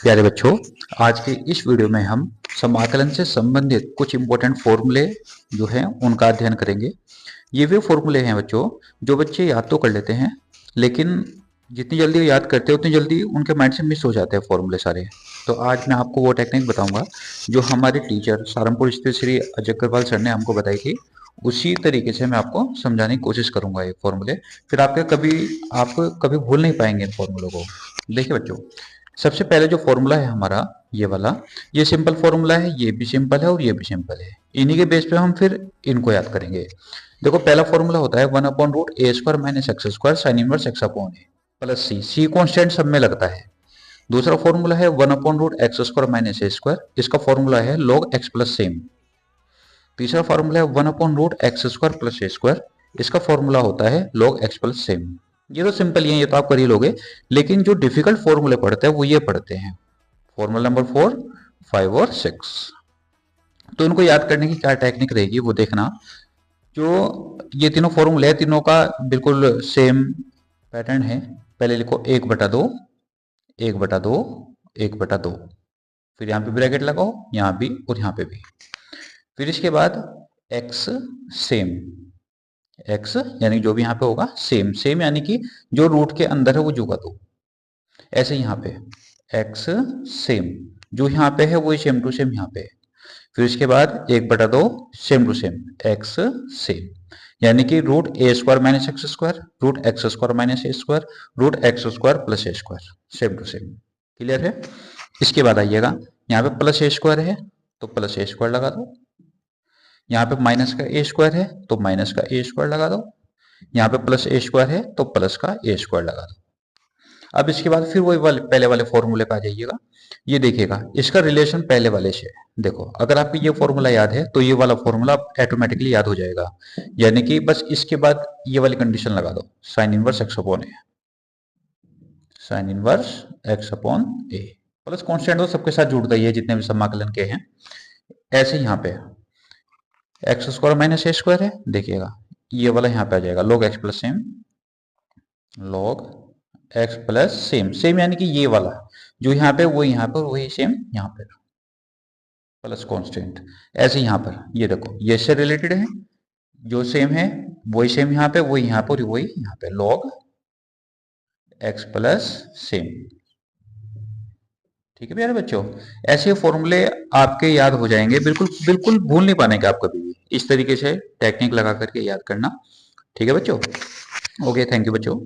प्यारे बच्चों, आज के इस वीडियो में हम समाकलन से संबंधित कुछ इंपॉर्टेंट फॉर्मूले जो हैं उनका अध्ययन करेंगे। ये वे फॉर्मूले हैं बच्चों जो बच्चे याद तो कर लेते हैं, लेकिन जितनी जल्दी वो याद करते हैं उतनी जल्दी उनके माइंड से मिस हो जाते हैं फॉर्मूले सारे। तो आज मैं आपको वो टेक्निक बताऊंगा जो हमारे टीचर सहारनपुर स्थित श्री अजय अग्रवाल सर ने हमको बताई थी। उसी तरीके से मैं आपको समझाने की कोशिश करूंगा ये फॉर्मूले। फिर आप कभी भूल नहीं पाएंगे इन फॉर्मूलों को। देखिए बच्चों, सबसे पहले जो फॉर्मूला है हमारा ये वाला, ये सिंपल फॉर्मूला है, ये भी सिंपल है और ये भी सिंपल है। इन्हीं के बेस पे हम फिर इनको याद करेंगे। देखो, पहला फॉर्मूला होता है 1/√a² - x² sin inverse x/a plus C constant सब में लगता है। दूसरा फॉर्मूला है 1/√x² - a², इसका फॉर्मूला है log x प्लस सेम। तीसरा फॉर्मूला है 1/√x² + a², इसका फॉर्मूला होता है log x प्लस सेम। ये तो सिंपल ही है, ये तो आप कर ही लोगे, लेकिन जो डिफिकल्ट फॉर्मूले पढ़ते हैं वो ये पढ़ते हैं, फॉर्मूला नंबर 4, 5 और 6। तो इनको याद करने की क्या टेक्निक रहेगी वो देखना। जो ये तीनों फॉर्मूले हैं, तीनों का बिल्कुल सेम पैटर्न है। पहले लिखो 1/2, 1/2, 1/2, फिर यहाँ पे ब्रैकेट लगाओ, यहाँ भी और यहाँ पे भी। फिर इसके बाद x सेम, x यानी जो भी यहाँ पे होगा सेम, सेम यानी कि जो रूट के अंदर है वो जुगा दो। ऐसे यहाँ पे x सेम, जो यहाँ पे है वही सेम टू सेम यहाँ पे है। फिर इसके बाद 1/2 same to same x same, यानी कि √a² - x², √x² - a², √x² + a² same to same. Clear है? इसके बाद आइएगा, यहाँ पे प्लस a² है तो प्लस a² लगा दो, यहाँ पे माइनस का a² है तो माइनस का a² लगा दो, यहाँ पे प्लस a² है तो प्लस का a² लगा दो। अब इसके बाद फिर वही पहले वाले फॉर्मूले पे आ जाइएगा। ये देखिएगा, इसका रिलेशन पहले वाले से है। देखो, अगर आपको ये फॉर्मूला याद है तो ये वाला फॉर्मूला ऑटोमेटिकली याद हो जाएगा, यानी कि बस इसके बाद ये वाली कंडीशन लगा दो, sine inverse x/a, sine inverse x/a plus constant तो सबके साथ जुड़ता ही है जितने भी समाकलन के हैं। ऐसे यहाँ पे x² - a² है, देखिएगा ये वाला यहाँ पे आ जाएगा log x plus same, log x plus same, same यानी कि ये वाला जो यहाँ पे वो यहाँ पर वही सेम यहाँ पर प्लस कांस्टेंट। ऐसे यहाँ पर ये देखो, ये इससे रिलेटेड है, जो सेम है वही सेम यहाँ पे, वही यहाँ पर वही यहाँ पे, log x प्लस सेम। ठीक है प्यारे बच्चों, ऐसे फॉर्मूले आपके याद हो जाएंगे, बिल्कुल बिल्कुल भूल नहीं पाएंगे आप कभी भी। इस तरीके से टेक्निक लगा करके याद करना। ठीक है बच्चों? ओके, थैंक यू बच्चों।